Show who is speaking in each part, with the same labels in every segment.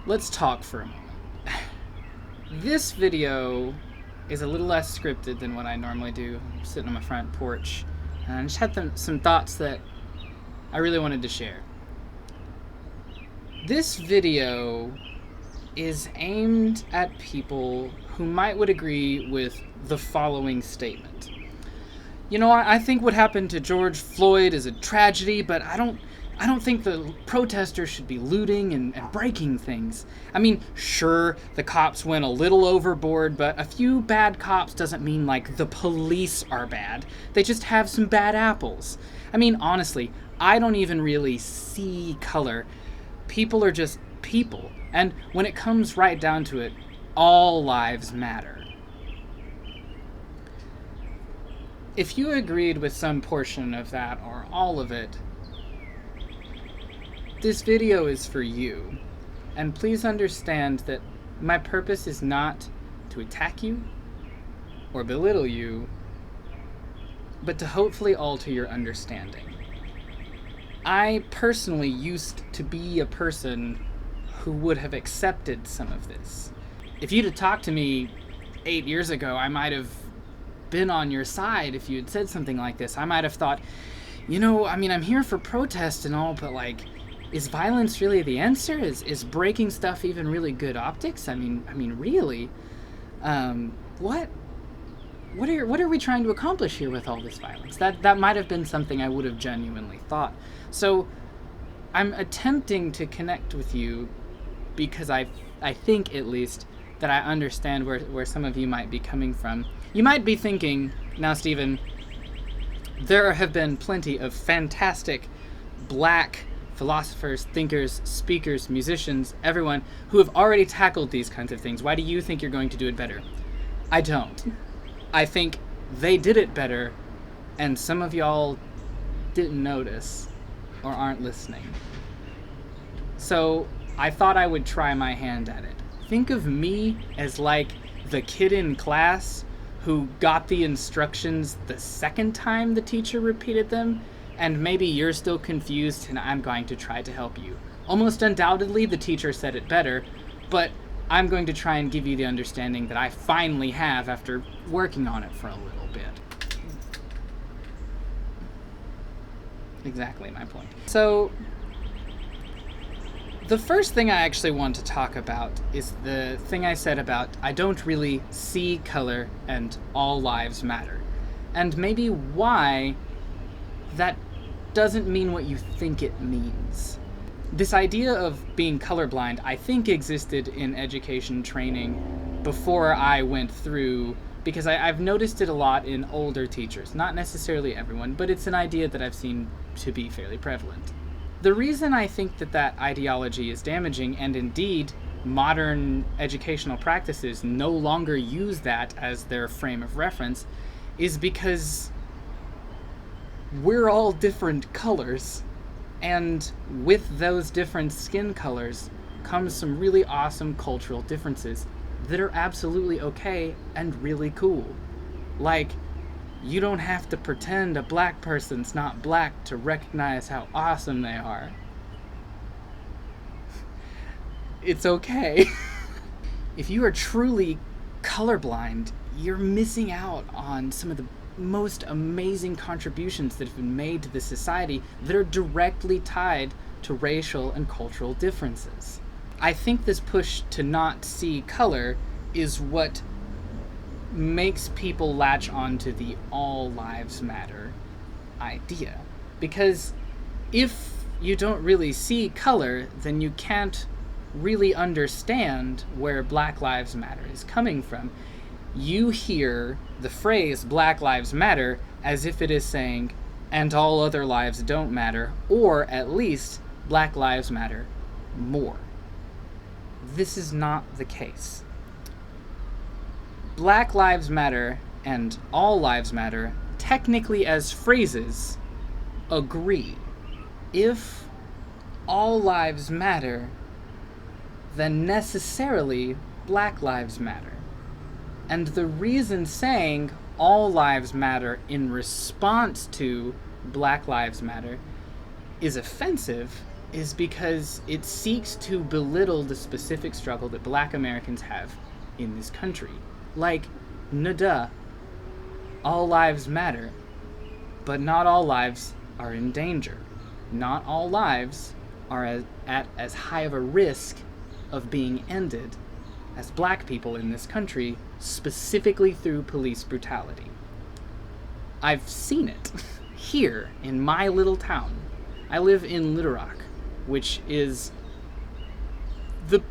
Speaker 1: let's talk for a moment. This video is a little less scripted than what I normally do. I'm sitting on my front porch, and I just had some thoughts that I really wanted to share. This video is aimed at people who would agree with the following statement. You know, I think what happened to George Floyd is a tragedy, but I don't think the protesters should be looting and breaking things. I mean, sure, the cops went a little overboard, but a few bad cops doesn't mean, like, the police are bad. They just have some bad apples. I mean, honestly, I don't even really see color. People are just people. And when it comes right down to it, all lives matter. If you agreed with some portion of that or all of it, this video is for you. And please understand that my purpose is not to attack you or belittle you, but to hopefully alter your understanding. I personally used to be a person who would have accepted some of this. If you'd have talked to me 8 years ago, I might have been on your side. If you had said something like this, I might have thought, you know, I mean, I'm here for protest and all, but like, is violence really the answer? Is breaking stuff even really good optics? I mean, really? What are we trying to accomplish here with all this violence? That might have been something I would have genuinely thought. So I'm attempting to connect with you because I think, at least, that I understand where some of you might be coming from. You might be thinking, now, Stephen, there have been plenty of fantastic black philosophers, thinkers, speakers, musicians, everyone who have already tackled these kinds of things. Why do you think you're going to do it better? I don't. I think they did it better, and some of y'all didn't notice or aren't listening. So I thought I would try my hand at it. Think of me as like the kid in class who got the instructions the second time the teacher repeated them, and maybe you're still confused and I'm going to try to help you. Almost undoubtedly the teacher said it better, but I'm going to try and give you the understanding that I finally have after working on it for a little bit. Exactly my point. So, the first thing I actually want to talk about is the thing I said about I don't really see color and all lives matter. And maybe why that doesn't mean what you think it means. This idea of being colorblind, I think, existed in education training before I went through, because I've noticed it a lot in older teachers. Not necessarily everyone, but it's an idea that I've seen to be fairly prevalent. The reason I think that ideology is damaging, and indeed modern educational practices no longer use that as their frame of reference, is because we're all different colors. And with those different skin colors comes some really awesome cultural differences that are absolutely okay and really cool. Like, you don't have to pretend a black person's not black to recognize how awesome they are. It's okay. If you are truly colorblind, you're missing out on some of the most amazing contributions that have been made to this society that are directly tied to racial and cultural differences. I think this push to not see color is what makes people latch onto the all lives matter idea. Because if you don't really see color, then you can't really understand where Black Lives Matter is coming from. You hear the phrase Black Lives Matter as if it is saying, and all other lives don't matter, or at least Black Lives Matter more. This is not the case. Black Lives Matter and all lives matter, technically as phrases, agree. If all lives matter, then necessarily Black Lives Matter. And the reason saying all lives matter in response to Black Lives Matter is offensive is because it seeks to belittle the specific struggle that Black Americans have in this country. Like, duh, all lives matter, but not all lives are in danger. Not all lives are at as high of a risk of being ended as Black people in this country, specifically through police brutality. I've seen it here in my little town. I live in Little Rock, which is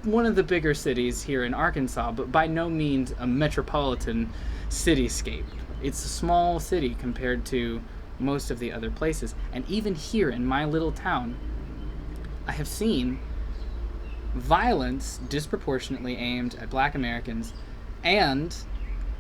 Speaker 1: one of the bigger cities here in Arkansas, but by no means a metropolitan cityscape. It's a small city compared to most of the other places. And even here in my little town, I have seen violence disproportionately aimed at Black Americans and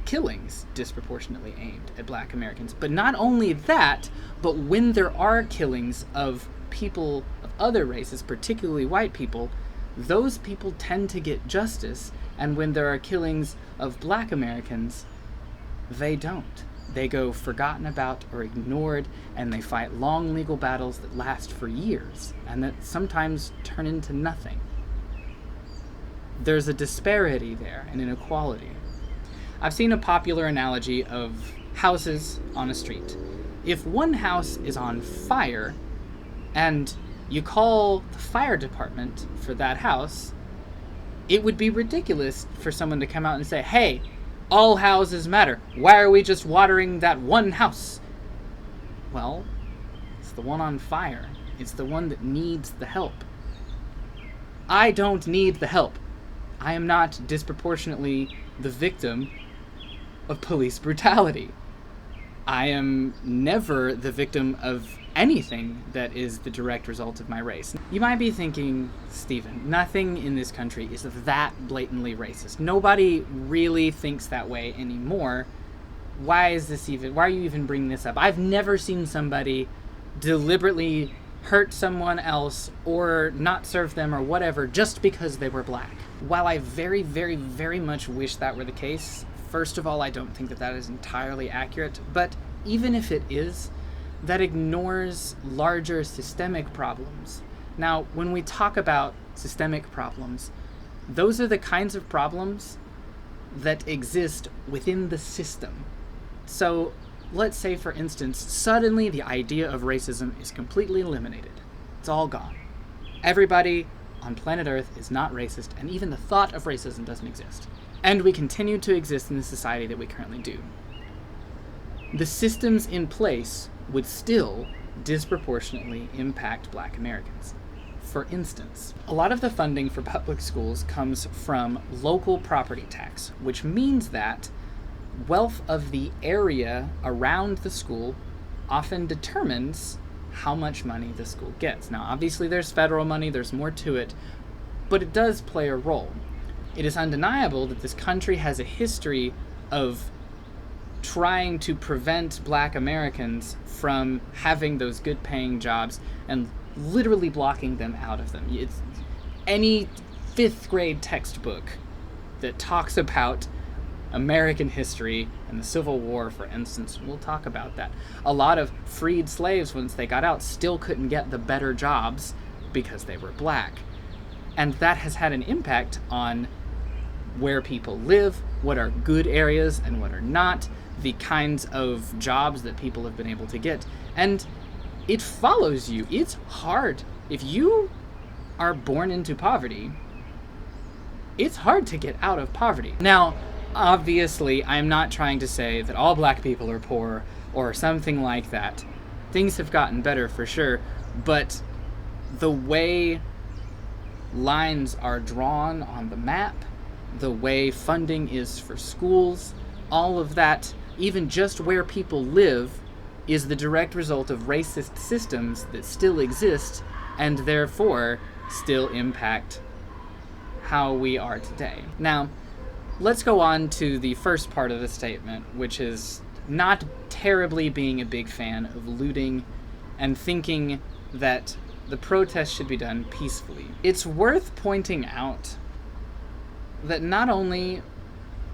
Speaker 1: killings disproportionately aimed at Black Americans. But not only that, but when there are killings of people of other races, particularly white people, those people tend to get justice, and when there are killings of Black Americans, they don't. They go forgotten about or ignored, and they fight long legal battles that last for years, and that sometimes turn into nothing. There's a disparity there, an inequality. I've seen a popular analogy of houses on a street. If one house is on fire, and you call the fire department for that house, it would be ridiculous for someone to come out and say, hey, all houses matter. Why are we just watering that one house? Well, it's the one on fire. It's the one that needs the help. I don't need the help. I am not disproportionately the victim of police brutality. I am never the victim of anything that is the direct result of my race. You might be thinking, Stephen, nothing in this country is that blatantly racist. Nobody really thinks that way anymore. Why are you even bringing this up? I've never seen somebody deliberately hurt someone else or not serve them or whatever just because they were Black. While I very, very, very much wish that were the case, first of all, I don't think that is entirely accurate, but even if it is, that ignores larger systemic problems. Now, when we talk about systemic problems, those are the kinds of problems that exist within the system. So, let's say, for instance, suddenly the idea of racism is completely eliminated. It's all gone. Everybody on planet Earth is not racist, and even the thought of racism doesn't exist. And we continue to exist in the society that we currently do. The systems in place would still disproportionately impact Black Americans. For instance, a lot of the funding for public schools comes from local property tax, which means that wealth of the area around the school often determines how much money the school gets. Now, obviously there's federal money, there's more to it, but it does play a role. It is undeniable that this country has a history of trying to prevent Black Americans from having those good paying jobs and literally blocking them out of them. It's any 5th grade textbook that talks about American history and the Civil War, for instance, will talk about that. A lot of freed slaves, once they got out, still couldn't get the better jobs because they were Black. And that has had an impact on where people live, what are good areas and what are not, the kinds of jobs that people have been able to get. And it follows you. It's hard. If you are born into poverty, it's hard to get out of poverty. Now, obviously, I'm not trying to say that all Black people are poor or something like that. Things have gotten better for sure, but the way lines are drawn on the map, the way funding is for schools, all of that, even just where people live, is the direct result of racist systems that still exist and therefore still impact how we are today. Now, let's go on to the first part of the statement, which is not terribly being a big fan of looting and thinking that the protest should be done peacefully. It's worth pointing out that not only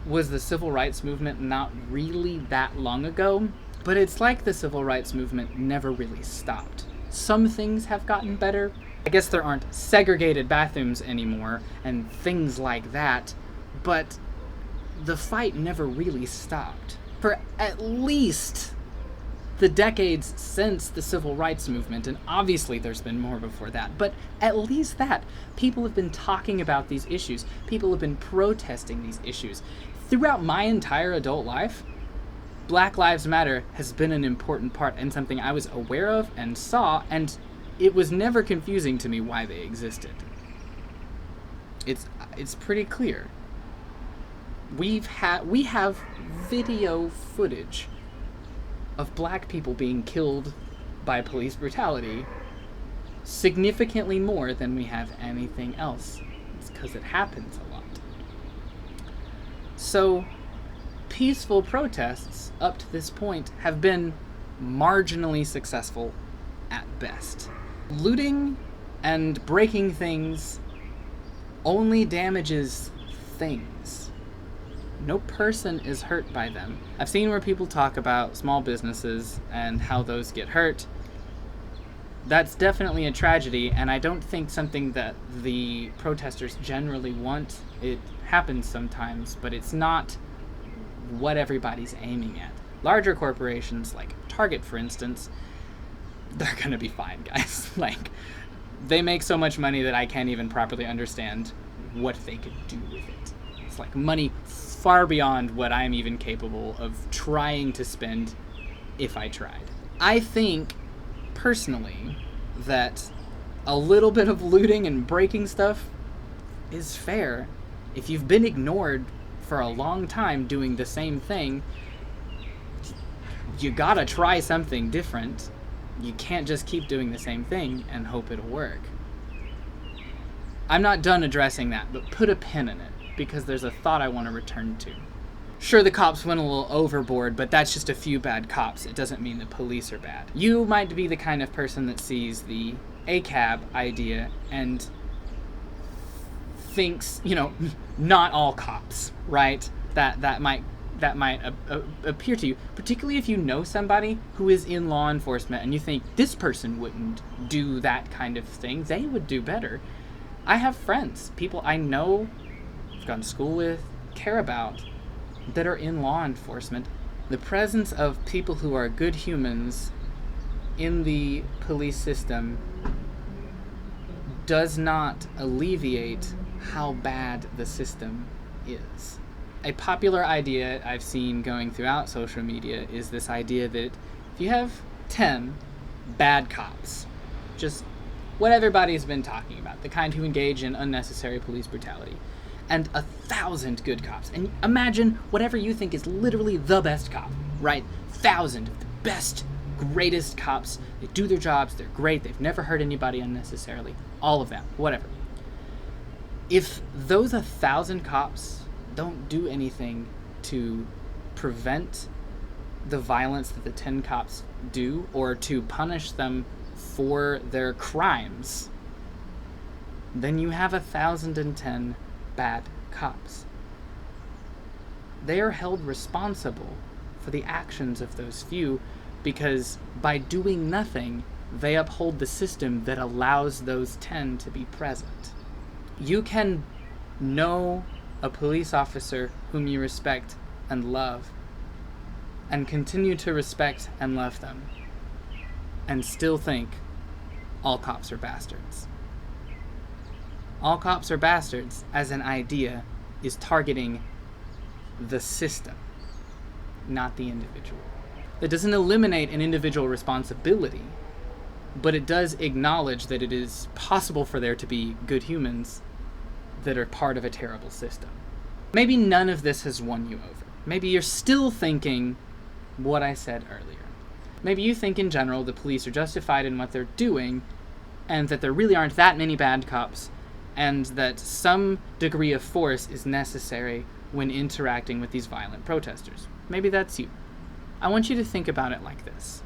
Speaker 1: was the civil rights movement not really that long ago, but it's like the civil rights movement never really stopped. Some things have gotten better, I guess there aren't segregated bathrooms anymore and things like that, but the fight never really stopped. For at least the decades since the civil rights movement, and obviously there's been more before that, but at least that, people have been talking about these issues. People have been protesting these issues. Throughout my entire adult life, Black Lives Matter has been an important part and something I was aware of and saw, and it was never confusing to me why they existed. It's pretty clear. We have video footage of black people being killed by police brutality significantly more than we have anything else. It's because it happens a lot. So, peaceful protests up to this point have been marginally successful at best. Looting and breaking things only damages things. No person is hurt by them. I've seen where people talk about small businesses and how those get hurt. That's definitely a tragedy, and I don't think something that the protesters generally want. It happens sometimes, but it's not what everybody's aiming at. Larger corporations, like Target, for instance, they're gonna be fine, guys. Like, they make so much money that I can't even properly understand what they could do with it. It's like money far beyond what I'm even capable of trying to spend if I tried. I think, personally, that a little bit of looting and breaking stuff is fair. If you've been ignored for a long time doing the same thing, you gotta try something different. You can't just keep doing the same thing and hope it'll work. I'm not done addressing that, but put a pin in it, because there's a thought I want to return to. Sure, the cops went a little overboard, but that's just a few bad cops. It doesn't mean the police are bad. You might be the kind of person that sees the ACAB idea and thinks, not all cops, right? That might appear to you, particularly if you know somebody who is in law enforcement and you think this person wouldn't do that kind of thing. They would do better. I have friends, people I know, I've gone to school with, care about, that are in law enforcement. The presence of people who are good humans in the police system does not alleviate how bad the system is. A popular idea I've seen going throughout social media is this idea that if you have 10 bad cops, just what everybody's been talking about, the kind who engage in unnecessary police brutality, and 1,000 good cops, and imagine whatever you think is literally the best cop, right? 1,000 of the best, greatest cops. They do their jobs, they're great, they've never hurt anybody unnecessarily, all of them, whatever. If those 1,000 cops don't do anything to prevent the violence that the 10 cops do, or to punish them for their crimes, then you have 1,010 bad cops. They are held responsible for the actions of those few, because by doing nothing, they uphold the system that allows those 10 to be present. You can know a police officer whom you respect and love, and continue to respect and love them, and still think all cops are bastards. All cops are bastards, as an idea, is targeting the system, not the individual. That doesn't eliminate an individual responsibility, but it does acknowledge that it is possible for there to be good humans that are part of a terrible system. Maybe none of this has won you over. Maybe you're still thinking what I said earlier. Maybe you think in general the police are justified in what they're doing, and that there really aren't that many bad cops, and that some degree of force is necessary when interacting with these violent protesters. Maybe that's you. I want you to think about it like this.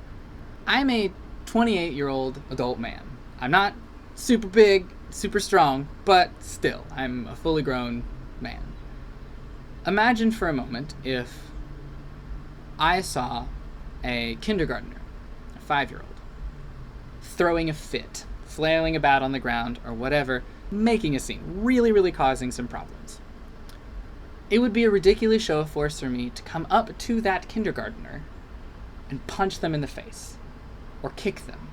Speaker 1: I'm a 28-year-old adult man. I'm not super big, super strong, but still, I'm a fully grown man. Imagine for a moment if I saw a kindergartner, a 5-year-old, throwing a fit, flailing about on the ground or whatever, making a scene, really, really causing some problems. It would be a ridiculous show of force for me to come up to that kindergartner and punch them in the face or kick them,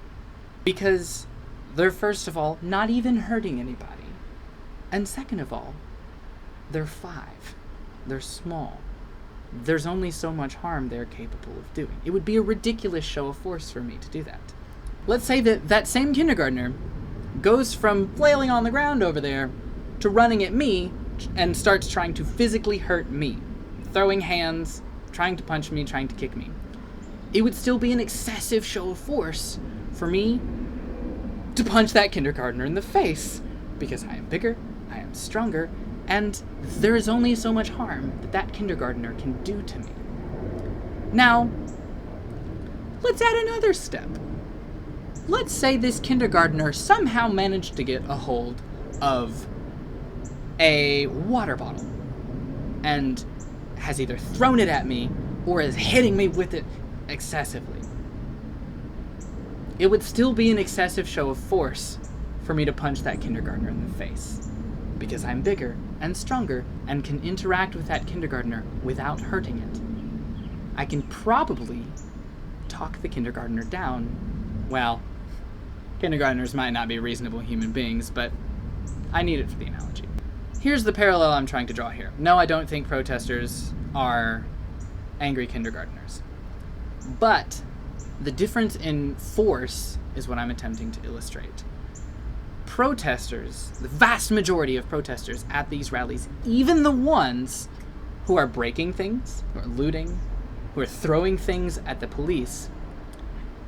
Speaker 1: because they're, first of all, not even hurting anybody, and second of all, they're 5. They're small. There's only so much harm they're capable of doing. It would be a ridiculous show of force for me to do that. Let's say that that same kindergartner goes from flailing on the ground over there to running at me and starts trying to physically hurt me, throwing hands, trying to punch me, trying to kick me. It would still be an excessive show of force for me to punch that kindergartner in the face, because I am bigger, I am stronger, and there is only so much harm that that kindergartner can do to me. Now, let's add another step. Let's say this kindergartner somehow managed to get a hold of a water bottle and has either thrown it at me or is hitting me with it excessively. It would still be an excessive show of force for me to punch that kindergartner in the face, because I'm bigger and stronger and can interact with that kindergartner without hurting it. I can probably talk the kindergartner down. Well, kindergartners might not be reasonable human beings, but I need it for the analogy. Here's the parallel I'm trying to draw here. No, I don't think protesters are angry kindergartners. But the difference in force is what I'm attempting to illustrate. Protesters, the vast majority of protesters at these rallies, even the ones who are breaking things, who are looting, who are throwing things at the police,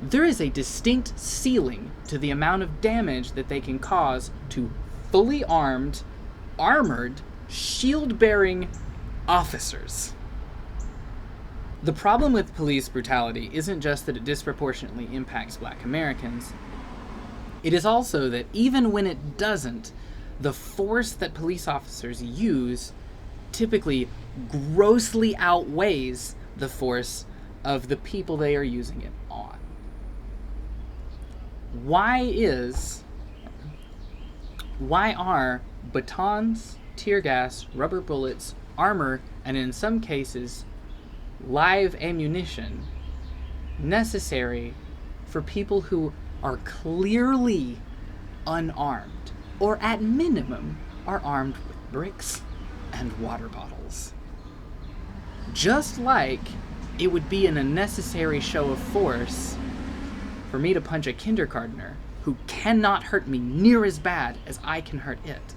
Speaker 1: there is a distinct ceiling to the amount of damage that they can cause to fully armed, armored, shield-bearing officers. The problem with police brutality isn't just that it disproportionately impacts Black Americans. It is also that even when it doesn't, the force that police officers use typically grossly outweighs the force of the people they are using it on. Why are batons, tear gas, rubber bullets, armor, and in some cases, live ammunition necessary for people who are clearly unarmed, or at minimum are armed with bricks and water bottles? Just like it would be an unnecessary show of force for me to punch a kindergartner who cannot hurt me near as bad as I can hurt it.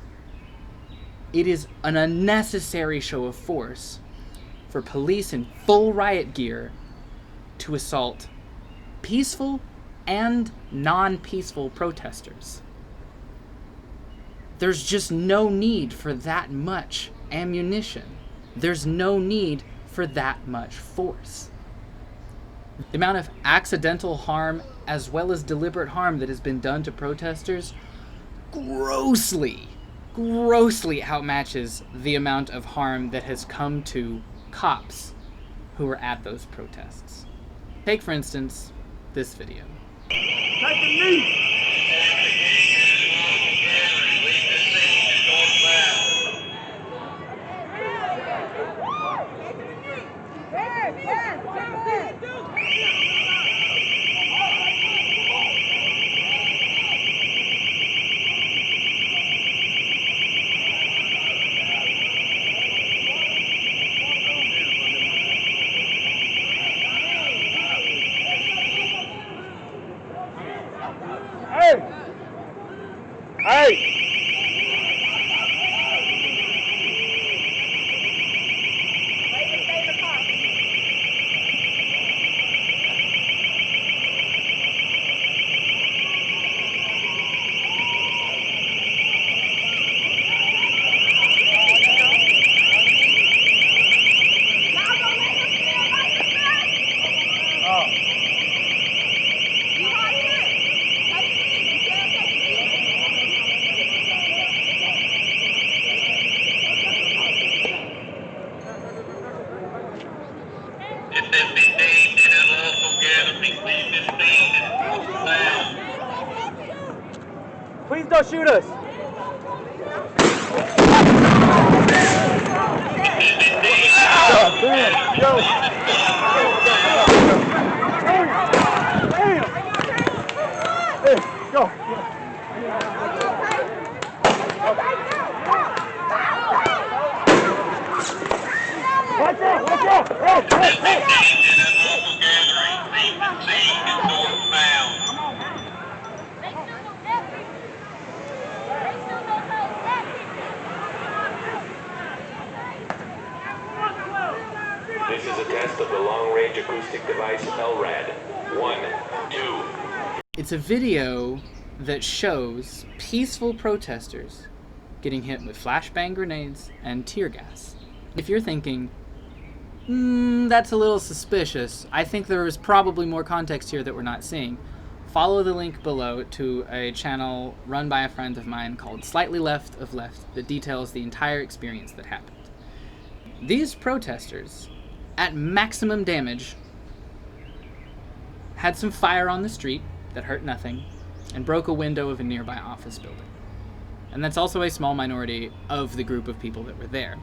Speaker 1: It is an unnecessary show of force for police in full riot gear to assault peaceful and non-peaceful protesters. There's just no need for that much ammunition. There's no need for that much force. The amount of accidental harm as well as deliberate harm that has been done to protesters grossly outmatches the amount of harm that has come to cops who were at those protests. Take, for instance, this video.
Speaker 2: Take the knee! Hey! don't shoot us. Damn, yo. Hey, go. Watch out, watch out. Hey, hey, hey.
Speaker 3: This is a test of the long-range acoustic device LRAD. 1, 2.
Speaker 1: It's a video that shows peaceful protesters getting hit with flashbang grenades and tear gas. If you're thinking, that's a little suspicious, I think there is probably more context here that we're not seeing. Follow the link below to a channel run by a friend of mine called Slightly Left of Left that details the entire experience that happened. These protesters, at maximum damage, had some fire on the street that hurt nothing and broke a window of a nearby office building. And that's also a small minority of the group of people that were there.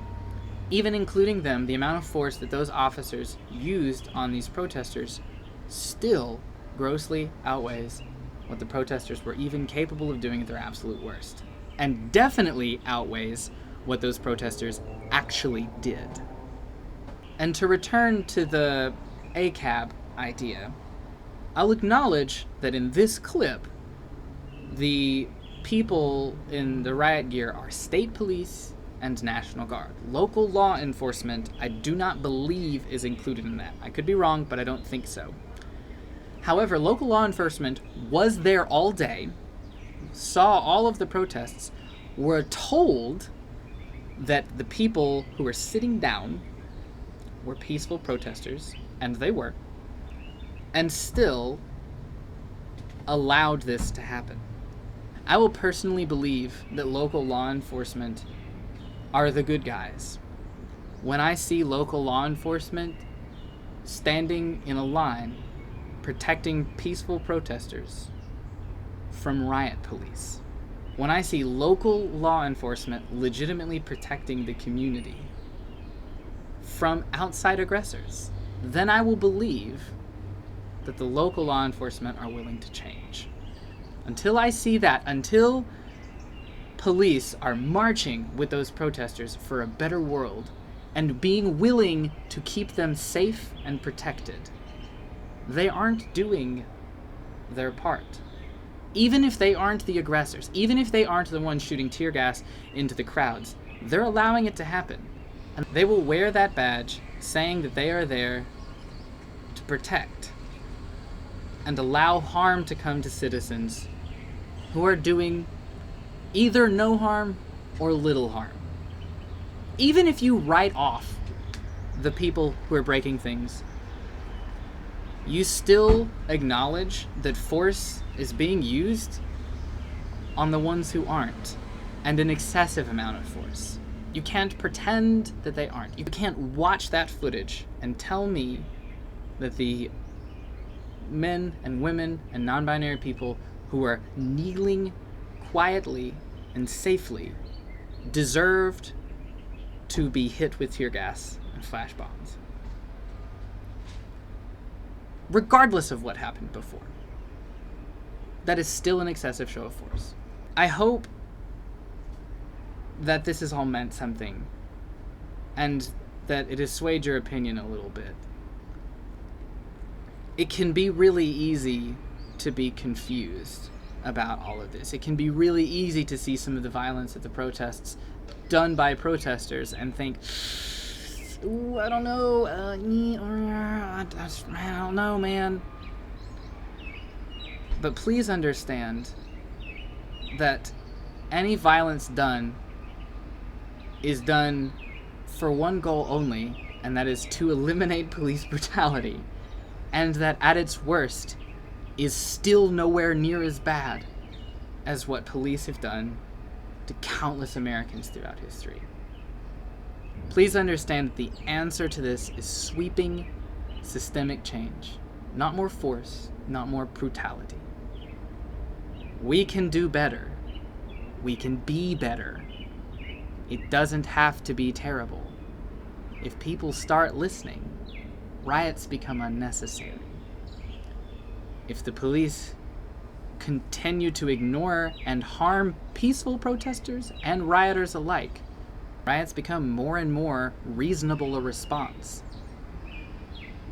Speaker 1: Even including them, the amount of force that those officers used on these protesters still grossly outweighs what the protesters were even capable of doing at their absolute worst. And definitely outweighs what those protesters actually did. And to return to the ACAB idea, I'll acknowledge that in this clip, the people in the riot gear are state police and National Guard. Local law enforcement, I do not believe is included in that. I could be wrong, but I don't think so. However, local law enforcement was there all day, saw all of the protests, were told that the people who were sitting down were peaceful protesters, and they were, and still allowed this to happen. I will personally believe that local law enforcement are the good guys. When I see local law enforcement standing in a line protecting peaceful protesters from riot police, when I see local law enforcement legitimately protecting the community from outside aggressors, then I will believe that the local law enforcement are willing to change. Until I see that, until police are marching with those protesters for a better world and being willing to keep them safe and protected, they aren't doing their part. Even if they aren't the aggressors, even if they aren't the ones shooting tear gas into the crowds, they're allowing it to happen. And they will wear that badge saying that they are there to protect and allow harm to come to citizens who are doing either no harm or little harm. Even if you write off the people who are breaking things, you still acknowledge that force is being used on the ones who aren't, and an excessive amount of force. You can't pretend that they aren't. You can't watch that footage and tell me that the men and women and non-binary people who are kneeling quietly and safely deserved to be hit with tear gas and flash bombs, regardless of what happened before. That is still an excessive show of force. I hope that this has all meant something, and that it has swayed your opinion a little bit. It can be really easy to be confused about all of this. It can be really easy to see some of the violence at the protests done by protesters and think, ooh, I don't know, I don't know, man. But please understand that any violence done is done for one goal only, and that is to eliminate police brutality. And that at its worst is still nowhere near as bad as what police have done to countless Americans throughout history. Please understand that the answer to this is sweeping systemic change. Not more force, not more brutality. We can do better. We can be better. It doesn't have to be terrible. If people start listening, riots become unnecessary. If the police continue to ignore and harm peaceful protesters and rioters alike, riots become more and more reasonable a response.